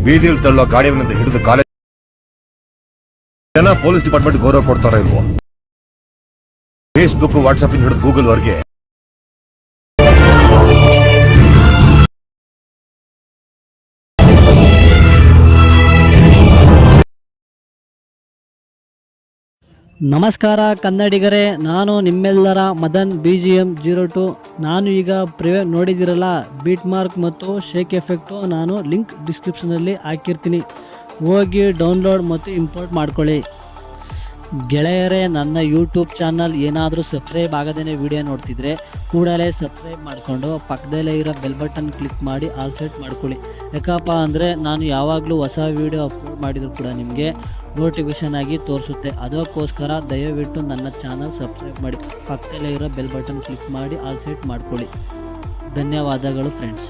ಬೀದಿಯಲ್ಲಿ ತಳ್ಳೋ ಗಾಡಿಯವನಿಂದ ಹಿಡಿದು ಕಾಲೇಜ್ ಜನ ಪೊಲೀಸ್ ಡಿಪಾರ್ಟ್ಮೆಂಟ್ ಗೌರವ ಕೊಡ್ತಾರ ಇಲ್ವೋ? ಫೇಸ್ಬುಕ್, ವಾಟ್ಸ್ಆಪ್ ಹಿಡಿದು ಗೂಗಲ್ ವರ್ಗೆ ನಮಸ್ಕಾರ ಕನ್ನಡಿಗರೇ, ನಾನು ನಿಮ್ಮೆಲ್ಲರ ಮದನ್ BGM02. ನಾನು ಈಗ ನೋಡಿದಿರಲ್ಲ ಬೀಟ್ ಮಾರ್ಕ್ ಮತ್ತು ಶೇಕ್ ಎಫೆಕ್ಟು, ನಾನು ಲಿಂಕ್ ಡಿಸ್ಕ್ರಿಪ್ಷನಲ್ಲಿ ಹಾಕಿರ್ತೀನಿ, ಹೋಗಿ ಡೌನ್ಲೋಡ್ ಮತ್ತು ಇಂಪೋರ್ಟ್ ಮಾಡ್ಕೊಳ್ಳಿ. ಗೆಳೆಯರೇ, ನನ್ನ ಯೂಟ್ಯೂಬ್ ಚಾನಲ್ ಏನಾದರೂ ಸಬ್ಸ್ಕ್ರೈಬ್ ಆಗದೇ ವಿಡಿಯೋ ನೋಡ್ತಿದ್ರೆ ಕೂಡಲೇ ಸಬ್ಸ್ಕ್ರೈಬ್ ಮಾಡಿಕೊಂಡು ಪಕ್ಕದಲ್ಲೇ ಇರೋ ಬೆಲ್ ಬಟನ್ ಕ್ಲಿಕ್ ಮಾಡಿ ಆಲ್ ಸೆಟ್ ಮಾಡ್ಕೊಳ್ಳಿ. ಯಾಕಪ್ಪ ಅಂದರೆ ನಾನು ಯಾವಾಗಲೂ ಹೊಸ ವೀಡಿಯೋ ಅಪ್ಲೋಡ್ ಮಾಡಿದರೂ ಕೂಡ ನಿಮಗೆ ನೋಟಿಫಿಕೇಷನ್ ಆಗಿ ತೋರಿಸುತ್ತೆ. ಅದಕ್ಕೋಸ್ಕರ ದಯವಿಟ್ಟು ನನ್ನ ಚಾನಲ್ ಸಬ್ಸ್ಕ್ರೈಬ್ ಮಾಡಿ, ಪಕ್ಕದಲ್ಲೇ ಇರೋ ಬೆಲ್ ಬಟನ್ ಕ್ಲಿಕ್ ಮಾಡಿ ಆಲ್ ಸೆಟ್ ಮಾಡ್ಕೊಳ್ಳಿ. ಧನ್ಯವಾದಗಳು ಫ್ರೆಂಡ್ಸ್.